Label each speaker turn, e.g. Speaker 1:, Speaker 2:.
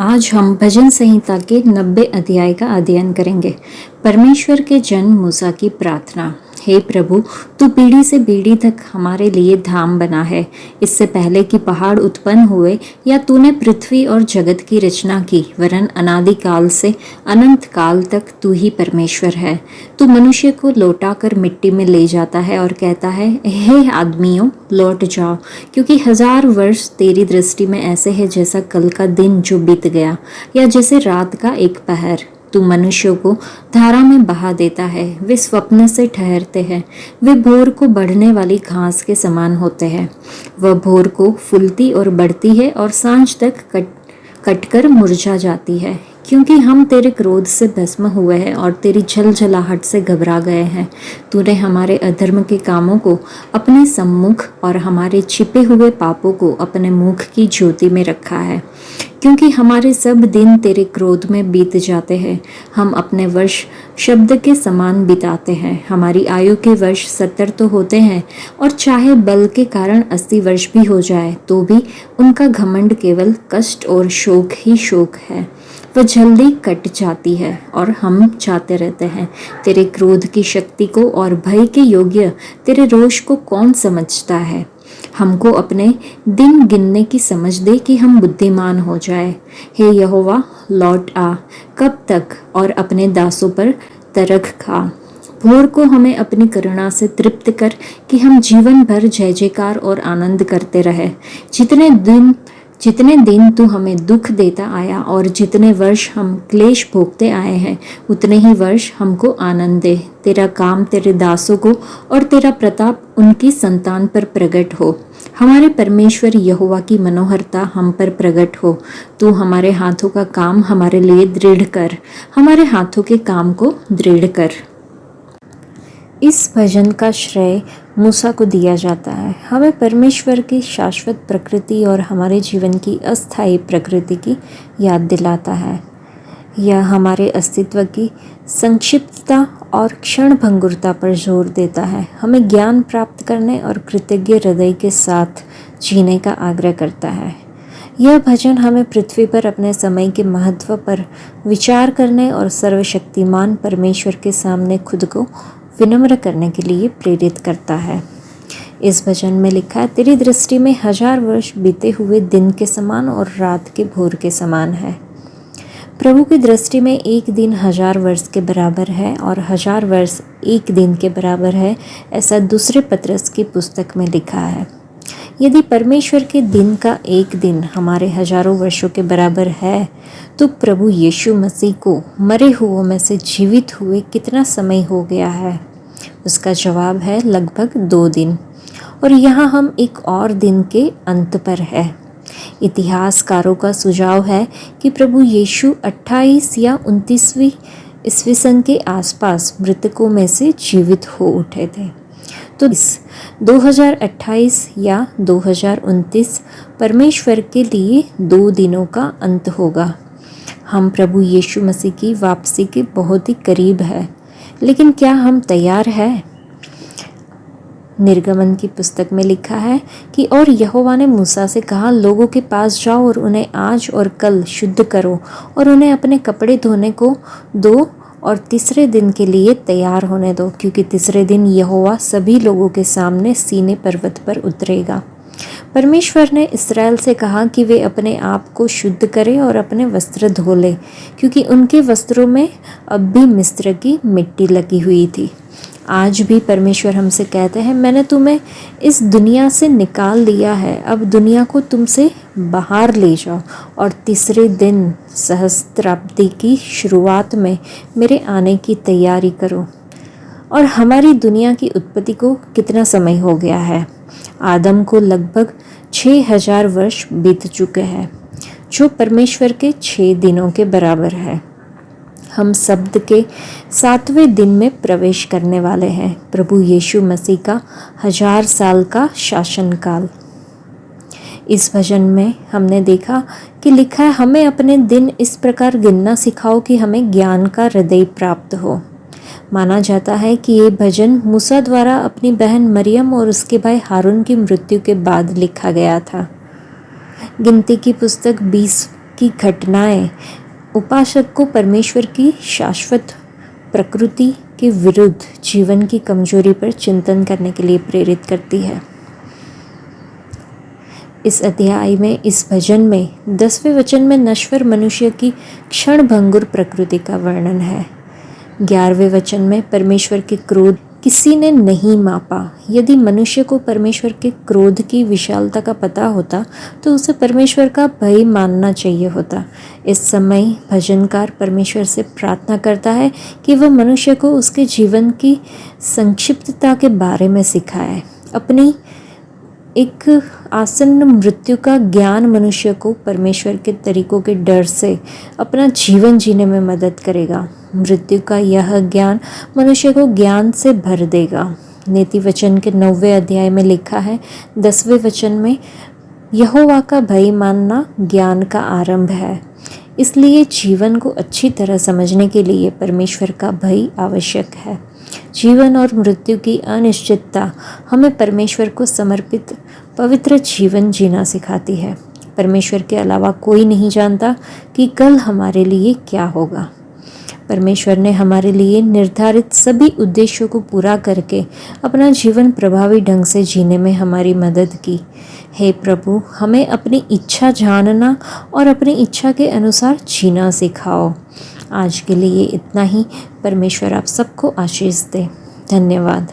Speaker 1: आज हम भजन संहिता के 90 अध्याय का अध्ययन करेंगे। परमेश्वर के जन मूसा की प्रार्थना। हे प्रभु, तू पीढ़ी से पीढ़ी तक हमारे लिए धाम बना है। इससे पहले कि पहाड़ उत्पन्न हुए या तूने पृथ्वी और जगत की रचना की, वरन अनादि काल से अनंत काल तक तू ही परमेश्वर है। तू मनुष्य को लौटा कर मिट्टी में ले जाता है और कहता है, हे आदमियों, लौट जाओ, क्योंकि 1000 वर्ष तेरी दृष्टि में ऐसे है जैसा कल का दिन जो बीत गया, या जैसे रात का एक पहर। तू मनुष्यों को धारा में बहा देता है, वे स्वप्न से ठहरते हैं। वे भोर को बढ़ने वाली घास के समान होते हैं। वह भोर को फूलती और बढ़ती है और सांझ तक कटकर मुरझा जाती है, क्योंकि हम तेरे क्रोध से भस्म हुए हैं और तेरी झलझलाहट से घबरा गए हैं। तूने हमारे अधर्म के कामों को अपने सम्मुख और हमारे छिपे हुए पापों को अपने मुख की ज्योति में रखा है। क्योंकि हमारे सब दिन तेरे क्रोध में बीत जाते हैं, हम अपने वर्ष शब्द के समान बिताते हैं। हमारी आयु के वर्ष 70 तो होते हैं, और चाहे बल के कारण 80 वर्ष भी हो जाए, तो भी उनका घमंड केवल कष्ट और शोक ही शोक है। वह जल्दी कट जाती है और हम चाहते रहते हैं। तेरे क्रोध की शक्ति को और भय के योग्य तेरे रोष को कौन समझता है? हमको अपने दिन गिनने की समझ दे कि हम बुद्धिमान हो जाए। हे यहोवा, लौट आ, कब तक? और अपने दासों पर तरख खा। भोर को हमें अपनी करुणा से तृप्त कर कि हम जीवन भर जय जयकार और आनंद करते रहे। जितने दिन तू हमें दुख देता आया और जितने वर्ष हम क्लेश भोगते आए हैं, उतने ही वर्ष हमको आनंद दे। तेरा काम तेरे दासों को और तेरा प्रताप उनकी संतान पर प्रकट हो। हमारे परमेश्वर यहोवा की मनोहरता हम पर प्रकट हो। तू हमारे हाथों का काम हमारे लिए दृढ़ कर, हमारे हाथों के काम को दृढ़ कर। इस भजन का श्रेय मूसा को दिया जाता है। हमें परमेश्वर की शाश्वत प्रकृति और हमारे जीवन की अस्थायी प्रकृति की याद दिलाता है। यह हमारे अस्तित्व की संक्षिप्तता और क्षणभंगुरता पर जोर देता है। हमें ज्ञान प्राप्त करने और कृतज्ञ हृदय के साथ जीने का आग्रह करता है। यह भजन हमें पृथ्वी पर अपने समय के महत्व पर विचार करने और सर्वशक्तिमान परमेश्वर के सामने खुद को विनम्र करने के लिए प्रेरित करता है। इस भजन में लिखा है, तेरी दृष्टि में 1000 वर्ष बीते हुए दिन के समान और रात के भोर के समान है। प्रभु की दृष्टि में एक दिन 1000 वर्ष के बराबर है और 1000 वर्ष एक दिन के बराबर है, ऐसा दूसरे पत्रस की पुस्तक में लिखा है। यदि परमेश्वर के दिन का एक दिन हमारे हजारों वर्षों के बराबर है, तो प्रभु यीशु मसीह को मरे हुओं में से जीवित हुए कितना समय हो गया है? उसका जवाब है लगभग 2 दिन। और यहाँ हम एक और दिन के अंत पर है। इतिहासकारों का सुझाव है कि प्रभु यीशु 28 या 29वीं ईस्वी सन के आसपास मृतकों में से जीवित हो उठे थे। तो इस 2028 या 2029 परमेश्वर के लिए 2 दिनों का अंत होगा। हम प्रभु यीशु मसीह की वापसी के बहुत ही करीब है, लेकिन क्या हम तैयार हैं? निर्गमन की पुस्तक में लिखा है कि और यहोवा ने मूसा से कहा, लोगों के पास जाओ और उन्हें आज और कल शुद्ध करो और उन्हें अपने कपड़े धोने को दो और तीसरे दिन के लिए तैयार होने दो, क्योंकि तीसरे दिन यहोवा सभी लोगों के सामने सीनै पर्वत पर उतरेगा। परमेश्वर ने इस्राएल से कहा कि वे अपने आप को शुद्ध करें और अपने वस्त्र धो लें, क्योंकि उनके वस्त्रों में अब भी मिस्र की मिट्टी लगी हुई थी। आज भी परमेश्वर हमसे कहते हैं, मैंने तुम्हें इस दुनिया से निकाल लिया है, अब दुनिया को तुमसे बाहर ले जाओ और तीसरे दिन सहस्त्राब्दी की शुरुआत में मेरे आने की तैयारी करो। और हमारी दुनिया की उत्पत्ति को कितना समय हो गया है? आदम को लगभग 6000 वर्ष बीत चुके हैं, जो परमेश्वर के 6 दिनों के बराबर है। हम शब्द के 7वें दिन में प्रवेश करने वाले हैं, प्रभु यीशु मसीह का 1000 साल का शासन काल। इस भजन में हमने देखा कि लिखा है, हमें अपने दिन इस प्रकार गिनना सिखाओ कि हमें ज्ञान का हृदय प्राप्त हो। माना जाता है कि ये भजन मूसा द्वारा अपनी बहन मरियम और उसके भाई हारून की मृत्यु के बाद लिखा गया था। गिनती की पुस्तक 20 की घटनाएं उपासक को परमेश्वर की शाश्वत प्रकृति के विरुद्ध जीवन की कमजोरी पर चिंतन करने के लिए प्रेरित करती है। इस अध्याय में, इस भजन में 10वें वचन में नश्वर मनुष्य की क्षणभंगुर प्रकृति का वर्णन है। 11वें वचन में परमेश्वर के क्रोध किसी ने नहीं मापा। यदि मनुष्य को परमेश्वर के क्रोध की विशालता का पता होता तो उसे परमेश्वर का भय मानना चाहिए होता। इस समय भजनकार परमेश्वर से प्रार्थना करता है कि वह मनुष्य को उसके जीवन की संक्षिप्तता के बारे में सिखाए। अपनी एक आसन्न मृत्यु का ज्ञान मनुष्य को परमेश्वर के तरीकों के डर से अपना जीवन जीने में मदद करेगा। मृत्यु का यह ज्ञान मनुष्य को ज्ञान से भर देगा। नीति वचन के 9वें अध्याय में लिखा है, 10वें वचन में, यहोवा का भय मानना ज्ञान का आरंभ है। इसलिए जीवन को अच्छी तरह समझने के लिए परमेश्वर का भय आवश्यक है। जीवन और मृत्यु की अनिश्चितता हमें परमेश्वर को समर्पित पवित्र जीवन जीना सिखाती है। परमेश्वर के अलावा कोई नहीं जानता कि कल हमारे लिए क्या होगा। परमेश्वर ने हमारे लिए निर्धारित सभी उद्देश्यों को पूरा करके अपना जीवन प्रभावी ढंग से जीने में हमारी मदद की। हे प्रभु, हमें अपनी इच्छा जानना और अपनी इच्छा के अनुसार जीना सिखाओ। आज के लिए इतना ही। परमेश्वर आप सबको आशीष दे। धन्यवाद।